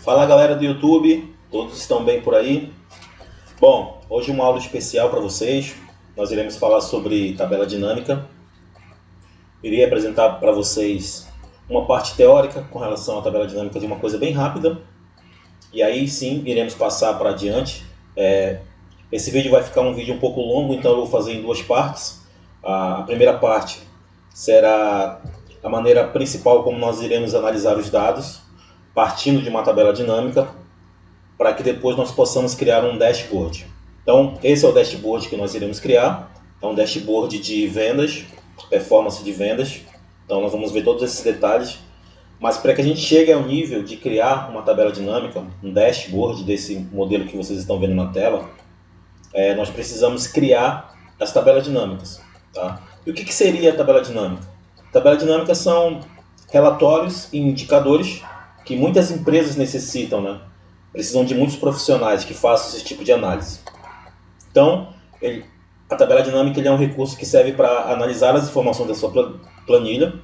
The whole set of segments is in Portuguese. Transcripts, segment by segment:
Fala galera do YouTube, todos estão bem por aí? Bom, hoje uma aula especial para vocês. Nós iremos falar sobre tabela dinâmica. Irei apresentar para vocês uma parte teórica com relação à tabela dinâmica de uma coisa bem rápida. E aí sim, iremos passar para adiante. Esse vídeo vai ficar um vídeo um pouco longo, então eu vou fazer em duas partes. A primeira parte será a maneira principal como nós iremos analisar os dados, partindo de uma tabela dinâmica, para que depois nós possamos criar um dashboard. Então, esse é o dashboard que nós iremos criar. É um dashboard de vendas, performance de vendas. Então, nós vamos ver todos esses detalhes. Mas para que a gente chegue ao nível de criar uma tabela dinâmica, um dashboard desse modelo que vocês estão vendo na tela, nós precisamos criar as tabelas dinâmicas. Tá? E o que seria a tabela dinâmica? Tabela dinâmica são relatórios e indicadores que muitas empresas necessitam, né? Precisam de muitos profissionais que façam esse tipo de análise. Então, a tabela dinâmica é um recurso que serve para analisar as informações da sua planilha.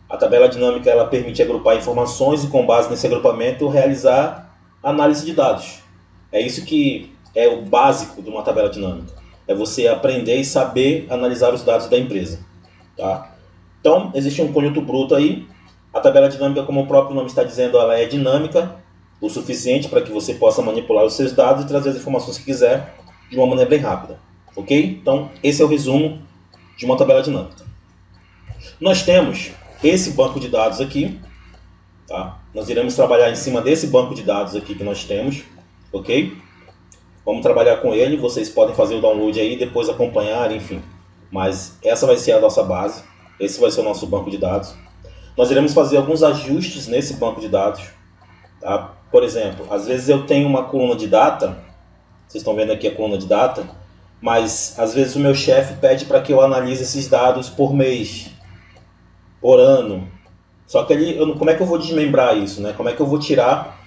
A tabela dinâmica ela permite agrupar informações e, com base nesse agrupamento, realizar análise de dados. É isso que é o básico de uma tabela dinâmica. É você aprender e saber analisar os dados da empresa. Tá? Então, existe um conjunto bruto aí. A tabela dinâmica, como o próprio nome está dizendo, ela é dinâmica o suficiente para que você possa manipular os seus dados e trazer as informações que quiser de uma maneira bem rápida. Ok? Então, esse é o resumo de uma tabela dinâmica. Nós temos esse banco de dados aqui. Tá? Nós iremos trabalhar em cima desse banco de dados aqui que nós temos. Ok? Vamos trabalhar com ele. Vocês podem fazer o download aí e depois acompanhar, enfim. Mas essa vai ser a nossa base. Esse vai ser o nosso banco de dados. Nós iremos fazer alguns ajustes nesse banco de dados. Tá? Por exemplo, às vezes eu tenho uma coluna de data, vocês estão vendo aqui a coluna de data, mas às vezes o meu chefe pede para que eu analise esses dados por mês, por ano. Só que como é que eu vou desmembrar isso? Né? Como é que eu vou tirar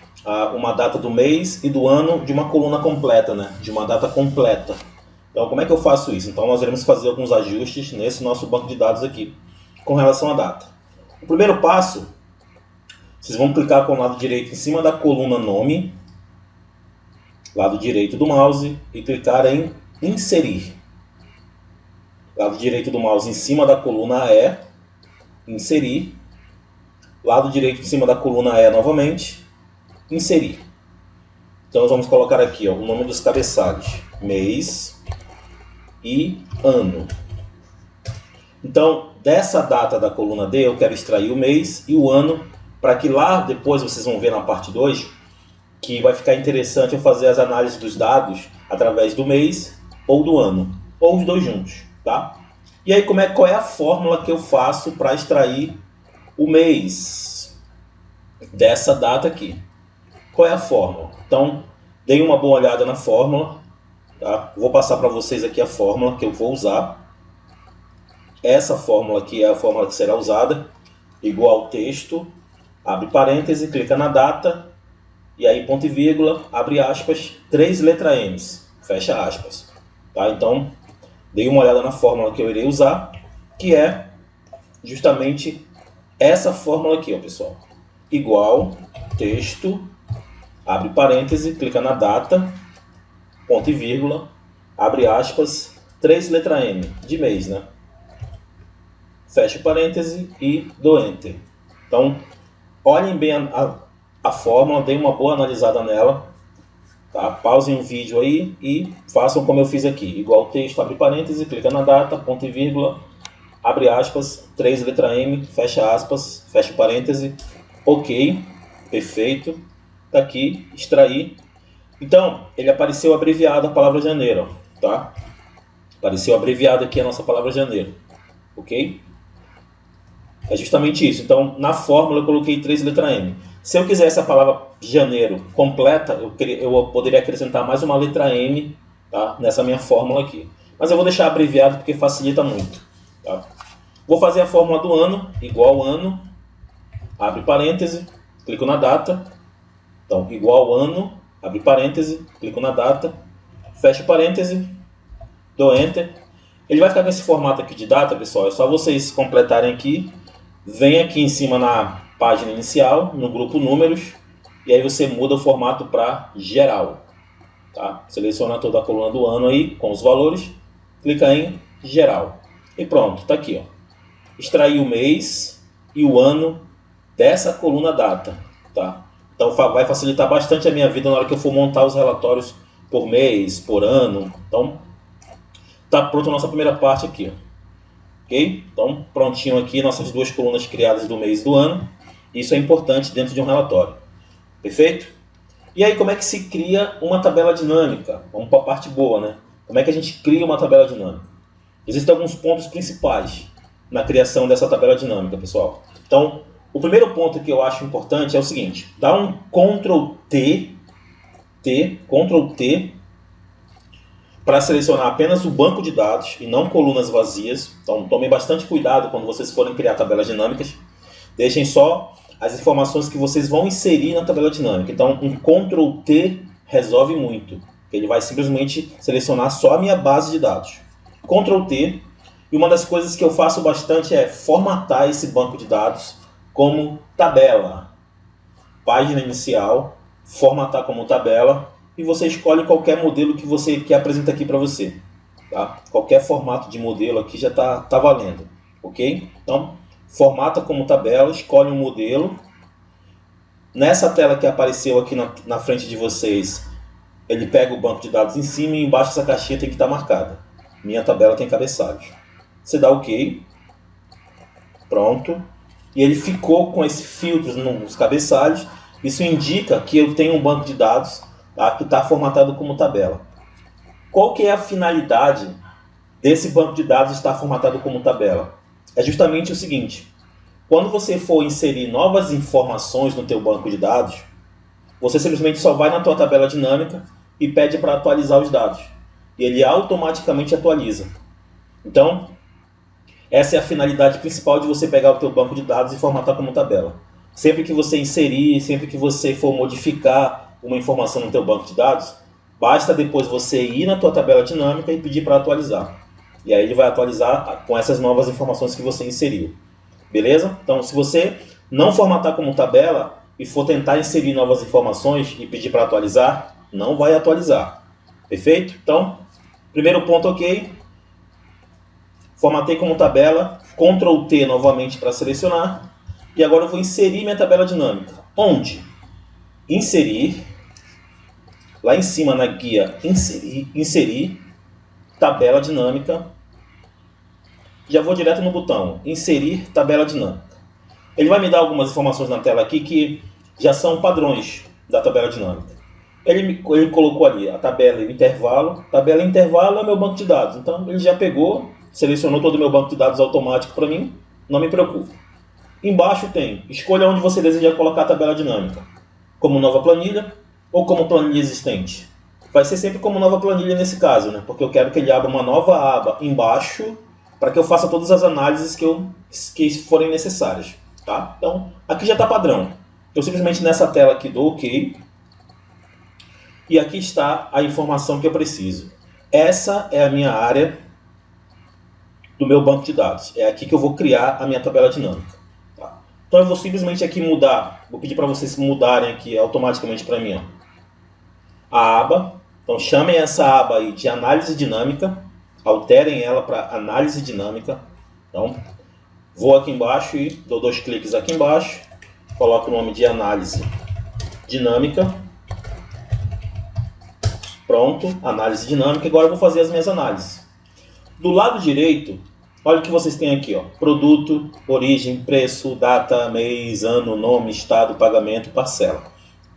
uma data do mês e do ano de uma coluna completa, né? De uma data completa? Então, como é que eu faço isso? Então, nós iremos fazer alguns ajustes nesse nosso banco de dados aqui com relação à data. O primeiro passo, vocês vão clicar com o lado direito em cima da coluna nome, lado direito do mouse, e clicar em inserir. Lado direito do mouse em cima da coluna E, inserir. Lado direito em cima da coluna E novamente, inserir. Então nós vamos colocar aqui o nome dos cabeçalhos, mês e ano. Então, dessa data da coluna D, eu quero extrair o mês e o ano, para que lá depois vocês vão ver na parte 2, que vai ficar interessante eu fazer as análises dos dados através do mês ou do ano, ou os dois juntos. Tá? E aí, qual é a fórmula que eu faço para extrair o mês dessa data aqui? Qual é a fórmula? Então, deem uma boa olhada na fórmula. Tá? Vou passar para vocês aqui a fórmula que eu vou usar. Essa fórmula aqui é a fórmula que será usada, igual texto, abre parêntese, clica na data, e aí ponto e vírgula, abre aspas, 3 letras M, fecha aspas. Tá? Então, dei uma olhada na fórmula que eu irei usar, que é justamente essa fórmula aqui, ó, pessoal. Igual, texto, abre parêntese, clica na data, ponto e vírgula, abre aspas, 3 letras M, de mês, né? Fecho parêntese e dou Enter. Então, olhem bem a fórmula, deem uma boa analisada nela. Tá? Pausem o vídeo aí e façam como eu fiz aqui. Igual texto, abre parêntese, clica na data, ponto e vírgula, abre aspas, 3 letra M, fecha aspas, fecha parêntese. Ok, perfeito. Tá aqui, extrair. Então, ele apareceu abreviado a palavra janeiro. Tá? Apareceu abreviado aqui a nossa palavra janeiro. Ok? É justamente isso. Então, na fórmula eu coloquei 3 letra M. Se eu quisesse a palavra janeiro completa, eu poderia acrescentar mais uma letra M, tá? Nessa minha fórmula aqui. Mas eu vou deixar abreviado porque facilita muito. Tá? Vou fazer a fórmula do ano, igual ano, abre parêntese, clico na data. Então, igual ano, abre parêntese, clico na data, fecho parêntese, dou Enter. Ele vai ficar com esse formato aqui de data, pessoal. É só vocês completarem aqui. Vem aqui em cima na página inicial, no grupo números, e aí você muda o formato para geral. Tá? Seleciona toda a coluna do ano aí com os valores, clica em geral e pronto, está aqui. Ó. Extrair o mês e o ano dessa coluna data. Tá? Então vai facilitar bastante a minha vida na hora que eu for montar os relatórios por mês, por ano. Então tá pronto a nossa primeira parte aqui. Ó. Ok? Então prontinho aqui nossas duas colunas criadas do mês e do ano. Isso é importante dentro de um relatório. Perfeito? E aí como é que se cria uma tabela dinâmica? Vamos para a parte boa, né? Como é que a gente cria uma tabela dinâmica? Existem alguns pontos principais na criação dessa tabela dinâmica, pessoal. Então, o primeiro ponto que eu acho importante é o seguinte: dá um Ctrl+T para selecionar apenas o banco de dados e não colunas vazias. Então, tomem bastante cuidado quando vocês forem criar tabelas dinâmicas. Deixem só as informações que vocês vão inserir na tabela dinâmica. Então, um Ctrl+T resolve muito. Ele vai simplesmente selecionar só a minha base de dados. Ctrl+T. E uma das coisas que eu faço bastante é formatar esse banco de dados como tabela. Página inicial, formatar como tabela, e você escolhe qualquer modelo que você quer apresentar aqui para você. Tá? Qualquer formato de modelo aqui já está valendo. Ok? Então, formata como tabela, escolhe um modelo. Nessa tela que apareceu aqui na frente de vocês, ele pega o banco de dados em cima e embaixo essa caixinha tem que estar marcada. Minha tabela tem cabeçalhos. Você dá OK. Pronto. E ele ficou com esses filtros nos cabeçalhos. Isso indica que eu tenho um banco de dados, tá, que está formatado como tabela. Qual que é a finalidade desse banco de dados estar formatado como tabela? É justamente o seguinte: quando você for inserir novas informações no teu banco de dados, você simplesmente só vai na tua tabela dinâmica e pede para atualizar os dados. E ele automaticamente atualiza. Então, essa é a finalidade principal de você pegar o teu banco de dados e formatar como tabela. Sempre que você inserir, sempre que você for modificar uma informação no teu banco de dados, basta depois você ir na tua tabela dinâmica e pedir para atualizar. E aí ele vai atualizar com essas novas informações que você inseriu. Beleza? Então, se você não formatar como tabela e for tentar inserir novas informações e pedir para atualizar, não vai atualizar. Perfeito? Então, primeiro ponto OK. Formatei como tabela, Ctrl+T novamente para selecionar. E agora eu vou inserir minha tabela dinâmica. Onde? Inserir. Lá em cima na guia, inserir tabela dinâmica. Já vou direto no botão Inserir tabela dinâmica. Ele vai me dar algumas informações na tela aqui que já são padrões da tabela dinâmica. Ele colocou ali a tabela e o intervalo. Tabela e intervalo é meu banco de dados. Então ele já pegou, selecionou todo o meu banco de dados automático para mim. Não me preocupe. Embaixo tem, escolha onde você deseja colocar a tabela dinâmica. Como nova planilha ou como planilha existente. Vai ser sempre como nova planilha nesse caso, né? Porque eu quero que ele abra uma nova aba embaixo para que eu faça todas as análises que forem necessárias. Tá? Então, aqui já está padrão. Eu simplesmente nessa tela aqui dou OK. E aqui está a informação que eu preciso. Essa é a minha área do meu banco de dados. É aqui que eu vou criar a minha tabela dinâmica. Tá? Então eu vou simplesmente aqui mudar. Vou pedir para vocês mudarem aqui automaticamente para mim. Ó, a aba. Então chamem essa aba aí de análise dinâmica. Alterem ela para análise dinâmica. Então vou aqui embaixo e dou 2 cliques aqui embaixo. Coloco o nome de análise dinâmica. Pronto, análise dinâmica. Agora eu vou fazer as minhas análises. Do lado direito, olha o que vocês têm aqui. Ó, produto, origem, preço, data, mês, ano, nome, estado, pagamento, parcela.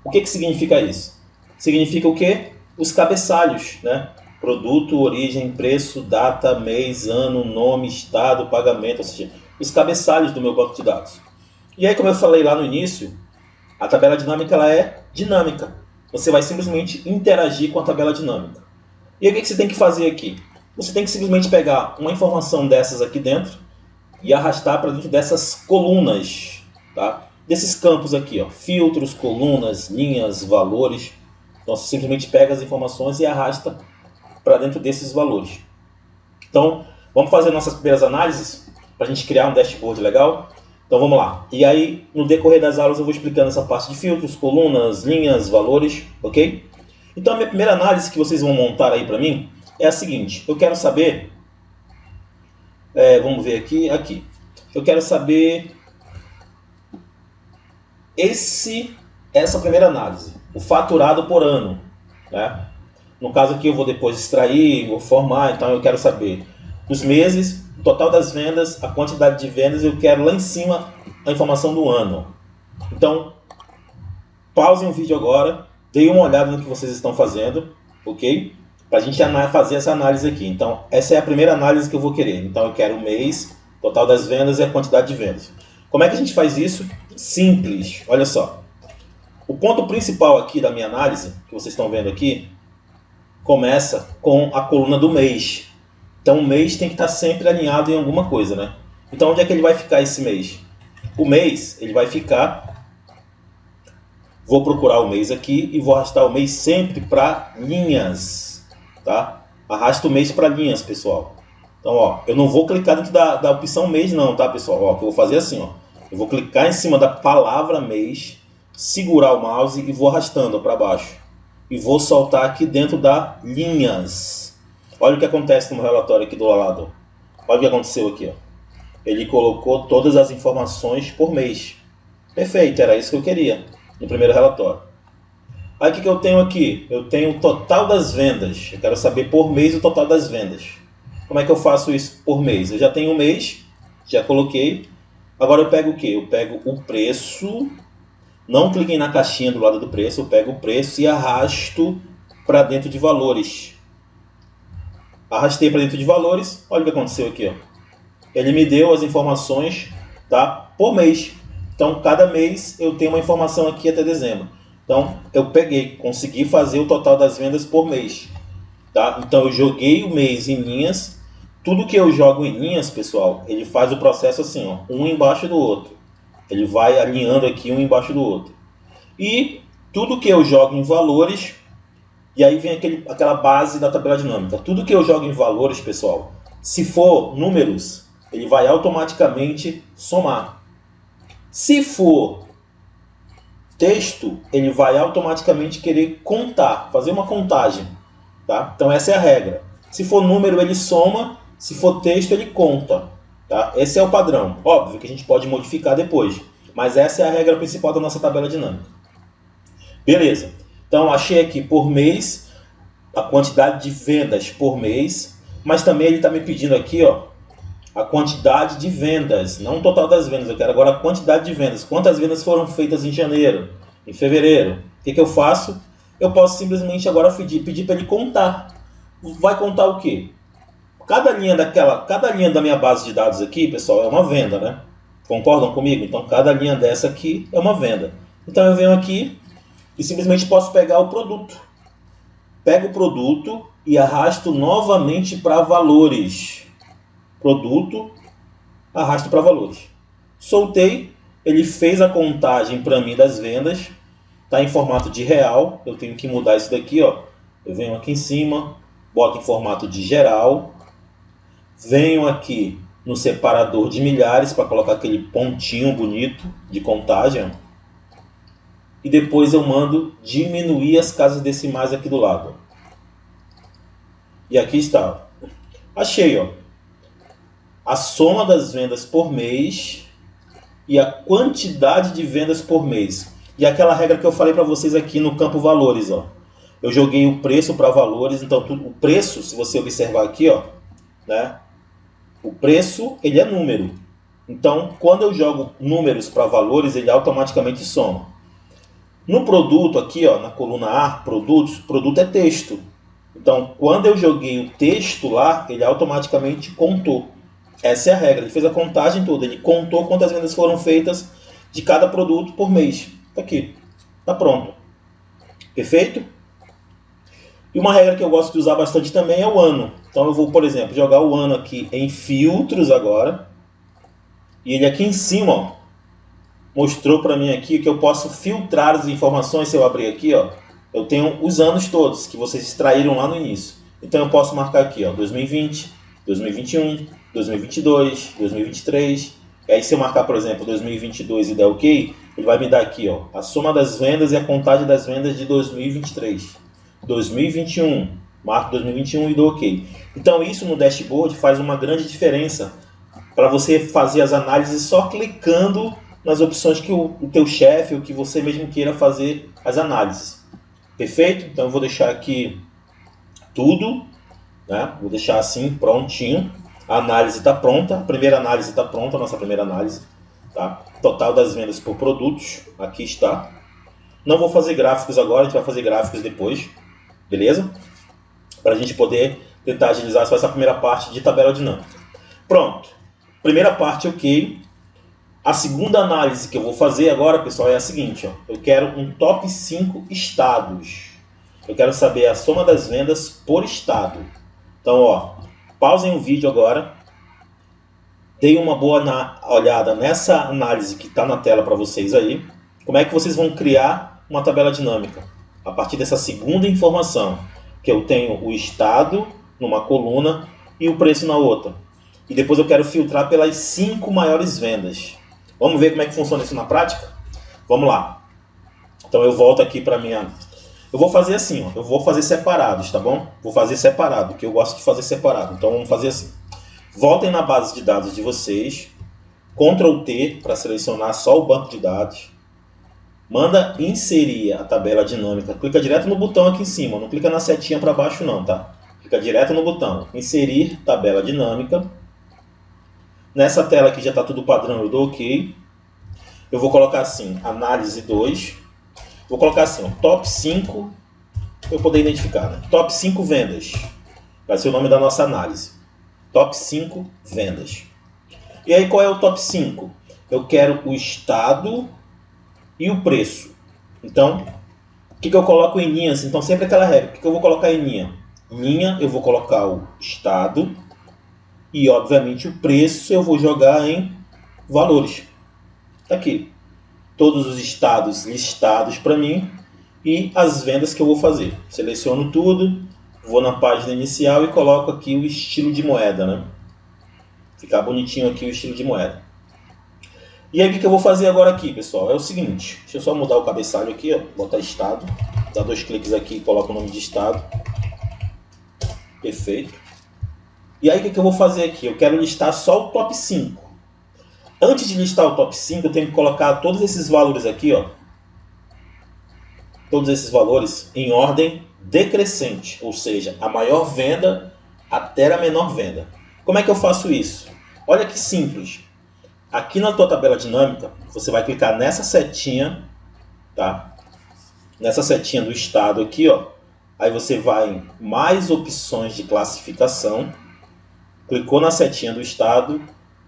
O que significa isso? Significa o quê? Os cabeçalhos, né? Produto, origem, preço, data, mês, ano, nome, estado, pagamento, ou seja, os cabeçalhos do meu banco de dados. E aí, como eu falei lá no início, a tabela dinâmica ela é dinâmica. Você vai simplesmente interagir com a tabela dinâmica. E aí, o que você tem que fazer aqui? Você tem que simplesmente pegar uma informação dessas aqui dentro e arrastar para dentro dessas colunas, tá? Desses campos aqui, ó, filtros, colunas, linhas, valores. Então você simplesmente pega as informações e arrasta para dentro desses valores. Então, vamos fazer nossas primeiras análises para a gente criar um dashboard legal. Então vamos lá. E aí, no decorrer das aulas eu vou explicando essa parte de filtros, colunas, linhas, valores, ok? Então a minha primeira análise que vocês vão montar aí para mim é a seguinte. Eu quero saber, vamos ver aqui. Eu quero saber essa primeira análise, o faturado por ano, né? No caso aqui eu vou depois extrair, vou formar, então eu quero saber os meses, o total das vendas, a quantidade de vendas, eu quero lá em cima a informação do ano. Então, pausem o vídeo agora, deem uma olhada no que vocês estão fazendo, ok? Para a gente fazer essa análise aqui. Então, essa é a primeira análise que eu vou querer. Então, eu quero o mês, total das vendas e a quantidade de vendas. Como é que a gente faz isso? Simples, olha só. O ponto principal aqui da minha análise, que vocês estão vendo aqui, começa com a coluna do mês. Então o mês tem que estar sempre alinhado em alguma coisa, né? Então onde é que ele vai ficar esse mês? O mês, ele vai ficar... Vou procurar o mês aqui e vou arrastar o mês sempre para linhas, tá? Arrasta o mês para linhas, pessoal. Então, ó, eu não vou clicar dentro da opção mês não, tá, pessoal? Ó, eu vou fazer assim, ó. Eu vou clicar em cima da palavra mês, segurar o mouse e vou arrastando para baixo. E vou soltar aqui dentro da linhas. Olha o que acontece no meu relatório aqui do lado. Olha o que aconteceu aqui, ó. Ele colocou todas as informações por mês. Perfeito, era isso que eu queria no primeiro relatório. Aí o que eu tenho aqui? Eu tenho o total das vendas. Eu quero saber por mês o total das vendas. Como é que eu faço isso por mês? Eu já tenho um mês, já coloquei. Agora eu pego o quê? Eu pego o preço. Não cliquem na caixinha do lado do preço. Eu pego o preço e arrasto para dentro de valores. Arrastei para dentro de valores. Olha o que aconteceu aqui, ó. Ele me deu as informações, tá, por mês. Então, cada mês eu tenho uma informação aqui até dezembro. Então, eu peguei, consegui fazer o total das vendas por mês. Tá? Então, eu joguei o mês em linhas. Tudo que eu jogo em linhas, pessoal, ele faz o processo assim, ó, um embaixo do outro. Ele vai alinhando aqui um embaixo do outro. E tudo que eu jogo em valores, e aí vem aquela base da tabela dinâmica. Tudo que eu jogo em valores, pessoal, se for números, ele vai automaticamente somar. Se for texto, ele vai automaticamente querer contar, fazer uma contagem. Tá? Então essa é a regra. Se for número, ele soma. Se for texto, ele conta. Tá? Esse é o padrão. Óbvio que a gente pode modificar depois. Mas essa é a regra principal da nossa tabela dinâmica. Beleza. Então achei aqui por mês a quantidade de vendas por mês. Mas também ele está me pedindo aqui, ó, a quantidade de vendas. Não o total das vendas. Eu quero agora a quantidade de vendas. Quantas vendas foram feitas em janeiro, em fevereiro. O que eu faço? Eu posso simplesmente agora pedir para ele contar. Vai contar o quê? Cada linha da minha base de dados aqui, pessoal, é uma venda, né? Concordam comigo? Então, cada linha dessa aqui é uma venda. Então, eu venho aqui e simplesmente posso pegar o produto. Pego o produto e arrasto novamente para valores. Produto, arrasto para valores. Soltei, ele fez a contagem para mim das vendas. Está em formato de real, eu tenho que mudar isso daqui, ó. Eu venho aqui em cima, boto em formato de geral. Venho aqui no separador de milhares para colocar aquele pontinho bonito de contagem. E depois eu mando diminuir as casas decimais aqui do lado. E aqui está. Achei, ó, a soma das vendas por mês e a quantidade de vendas por mês. E aquela regra que eu falei para vocês aqui no campo valores, ó. Eu joguei o preço para valores, então o preço, se você observar aqui, ó, né? O preço, ele é número. Então, quando eu jogo números para valores, ele automaticamente soma. No produto aqui, ó, na coluna A, produtos, produto é texto. Então, quando eu joguei o texto lá, ele automaticamente contou. Essa é a regra, ele fez a contagem toda, ele contou quantas vendas foram feitas de cada produto por mês. Tá aqui, tá pronto. Perfeito? E uma regra que eu gosto de usar bastante também é o ano. Então eu vou, por exemplo, jogar o ano aqui em filtros agora. E ele aqui em cima, ó, mostrou para mim aqui que eu posso filtrar as informações. Se eu abrir aqui, ó, eu tenho os anos todos que vocês extraíram lá no início. Então eu posso marcar aqui, ó, 2020, 2021, 2022, 2023. E aí se eu marcar, por exemplo, 2022 e der OK, ele vai me dar aqui, ó, a soma das vendas e a contagem das vendas de 2023. 2021, marco 2021 e dou OK. Então isso no dashboard faz uma grande diferença para você fazer as análises só clicando nas opções que o teu chefe ou que você mesmo queira fazer as análises. Perfeito? Então eu vou deixar aqui tudo, né? Vou deixar assim prontinho. A análise está pronta, a primeira análise está pronta, a nossa primeira análise. Tá? Total das vendas por produtos, aqui está. Não vou fazer gráficos agora, a gente vai fazer gráficos depois, beleza? Para a gente poder tentar agilizar só essa primeira parte de tabela dinâmica. Pronto, primeira parte OK. A segunda análise que eu vou fazer agora, pessoal, é a seguinte, ó. Eu quero um top 5 estados. Eu quero saber a soma das vendas por estado. Então, ó, pausem o vídeo agora. Deem uma boa olhada nessa análise que está na tela para vocês aí. Como é que vocês vão criar uma tabela dinâmica? A partir dessa segunda informação, que eu tenho o estado numa coluna e o preço na outra. E depois eu quero filtrar pelas 5 maiores vendas. Vamos ver como é que funciona isso na prática? Vamos lá. Então eu volto aqui para minha... Eu vou fazer assim, ó. Eu vou fazer separados, tá bom? Vou fazer separado, que eu gosto de fazer separado. Então vamos fazer assim. Voltem na base de dados de vocês. Ctrl T para selecionar só o banco de dados. Manda inserir a tabela dinâmica. Clica direto no botão aqui em cima. Não clica na setinha para baixo não, tá? Clica direto no botão. Inserir tabela dinâmica. Nessa tela aqui já está tudo padrão, eu dou OK. Eu vou colocar assim, análise 2. Vou colocar assim, ó, top 5, para eu poder identificar, né? Top 5 vendas. Vai ser o nome da nossa análise. Top 5 vendas. E aí qual é o top 5? Eu quero o estado e o preço. Então, o que eu coloco em linhas? Então sempre aquela regra. O que eu vou colocar em linha? Em linha eu vou colocar o estado. E, obviamente, o preço eu vou jogar em valores. Tá aqui. Todos os estados listados para mim e as vendas que eu vou fazer. Seleciono tudo, vou na página inicial e coloco aqui o estilo de moeda, né? Ficar bonitinho aqui o estilo de moeda. E aí o que eu vou fazer agora aqui, pessoal? É o seguinte. Deixa eu só mudar o cabeçalho aqui, ó. Botar estado. Dá 2 cliques aqui e coloco o nome de estado. Perfeito. E aí o que eu vou fazer aqui? Eu quero listar só o top 5. Antes de listar o top 5, eu tenho que colocar todos esses valores aqui, ó. Todos esses valores em ordem decrescente. Ou seja, a maior venda até a menor venda. Como é que eu faço isso? Olha que simples. Aqui na tua tabela dinâmica, você vai clicar nessa setinha, tá? Nessa setinha do estado aqui, ó. Aí você vai em mais opções de classificação. Clicou na setinha do estado,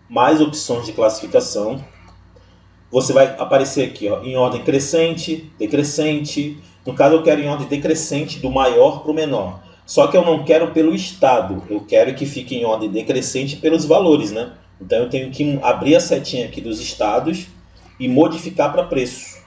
mais opções de classificação. Você vai aparecer aqui, ó, em ordem crescente, decrescente. No caso eu quero em ordem decrescente do maior para o menor. Só que eu não quero pelo estado, eu quero que fique em ordem decrescente pelos valores, né? Então eu tenho que abrir a setinha aqui dos estados e modificar para preço,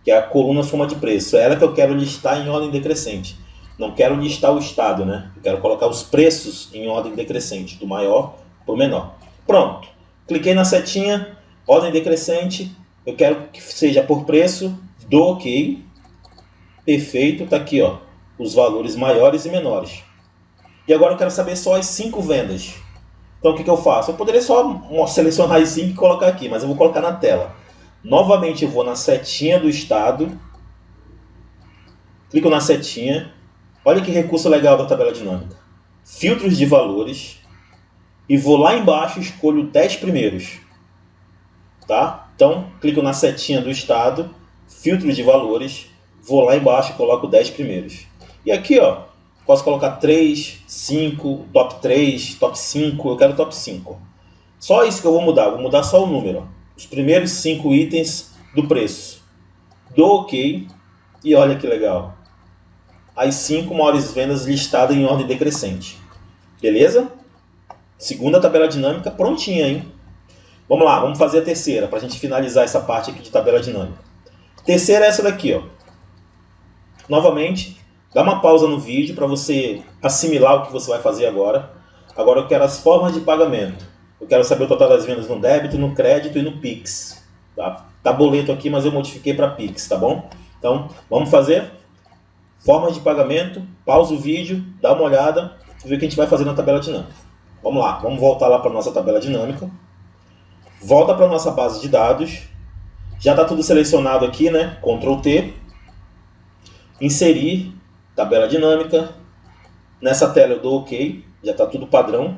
que é a coluna soma de preço. É ela que eu quero listar em ordem decrescente. Não quero listar o estado, né? Eu quero colocar os preços em ordem decrescente, do maior para o menor. Pronto. Cliquei na setinha, ordem decrescente. Eu quero que seja por preço, dou OK. Perfeito, está aqui, ó, os valores maiores e menores. E agora eu quero saber só as 5 vendas. Então o que eu faço? Eu poderia só selecionar as 5 e colocar aqui, mas eu vou colocar na tela. Novamente eu vou na setinha do estado. Clico na setinha. Olha que recurso legal da tabela dinâmica. Filtros de valores. E vou lá embaixo e escolho 10 primeiros. Tá? Então, clico na setinha do estado. Filtros de valores. Vou lá embaixo e coloco 10 primeiros. E aqui, ó, posso colocar 3, 5, top 3, top 5. Eu quero top 5. Só isso que eu vou mudar. Vou mudar só o número. Os primeiros 5 itens do preço. Dou OK. E olha que legal. As 5 maiores vendas listadas em ordem decrescente. Beleza? Segunda tabela dinâmica prontinha, hein? Vamos lá, vamos fazer a terceira, para a gente finalizar essa parte aqui de tabela dinâmica. Terceira é essa daqui, ó. Novamente, dá uma pausa no vídeo para você assimilar o que você vai fazer agora. Agora eu quero as formas de pagamento. Eu quero saber o total das vendas no débito, no crédito e no Pix. Tá boleto aqui, mas eu modifiquei para Pix, tá bom? Então, vamos fazer formas de pagamento. Pausa o vídeo, dá uma olhada e vê o que a gente vai fazer na tabela dinâmica. Vamos lá, vamos voltar lá para nossa tabela dinâmica. Volta para nossa base de dados. Já está tudo selecionado aqui, né? Ctrl T. Inserir, tabela dinâmica. Nessa tela eu dou OK, já está tudo padrão.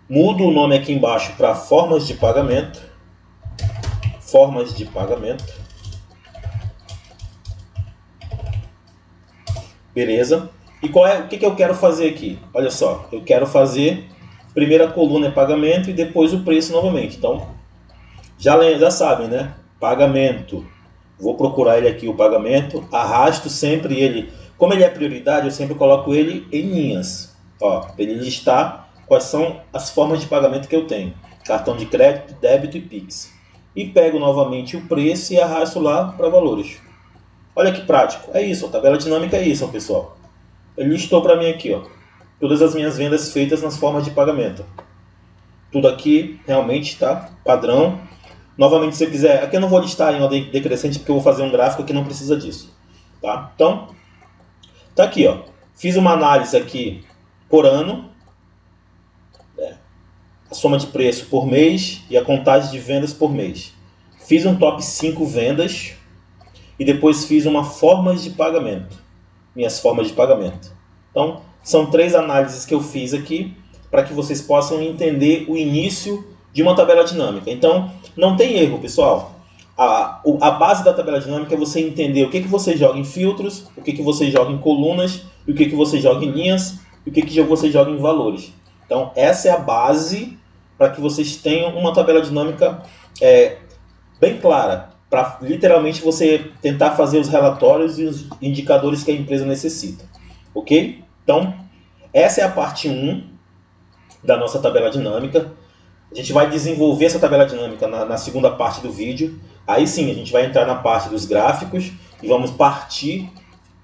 Mudo o nome aqui embaixo para formas de pagamento. Formas de pagamento. Beleza. E o que eu quero fazer aqui? Olha só, eu quero fazer primeira coluna é pagamento e depois o preço novamente. Então, já sabem, né? Pagamento. Vou procurar ele aqui, o pagamento. Arrasto sempre ele. Como ele é prioridade, eu sempre coloco ele em linhas. Ó, para ele listar quais são as formas de pagamento que eu tenho. Cartão de crédito, débito e Pix. E pego novamente o preço e arrasto lá para valores. Olha que prático. É isso, a tabela dinâmica é isso, pessoal. Ele listou para mim aqui, ó, todas as minhas vendas feitas nas formas de pagamento. Tudo aqui realmente está padrão. Novamente, se eu quiser, aqui eu não vou listar em ordem decrescente porque eu vou fazer um gráfico que não precisa disso, tá? Então, tá aqui, ó. Fiz uma análise aqui por ano, a soma de preço por mês e a contagem de vendas por mês. Fiz um top 5 vendas e depois fiz uma formas de pagamento, minhas formas de pagamento. Então, são 3 análises que eu fiz aqui para que vocês possam entender o início de uma tabela dinâmica. Então, não tem erro, pessoal. A base da tabela dinâmica é você entender o que você joga em filtros, o que você joga em colunas, e o que você joga em linhas, e o que você joga em valores. Então, essa é a base para que vocês tenham uma tabela dinâmica bem clara, para literalmente você tentar fazer os relatórios e os indicadores que a empresa necessita. Ok? Então, essa é a parte 1 da nossa tabela dinâmica. A gente vai desenvolver essa tabela dinâmica na segunda parte do vídeo. Aí sim, a gente vai entrar na parte dos gráficos e vamos partir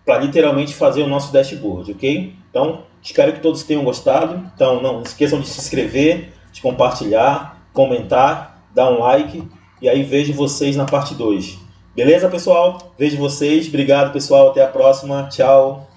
para literalmente fazer o nosso dashboard, ok? Então, espero que todos tenham gostado. Então, não esqueçam de se inscrever, de compartilhar, comentar, dar um like. E aí vejo vocês na parte 2. Beleza, pessoal? Vejo vocês. Obrigado, pessoal. Até a próxima. Tchau.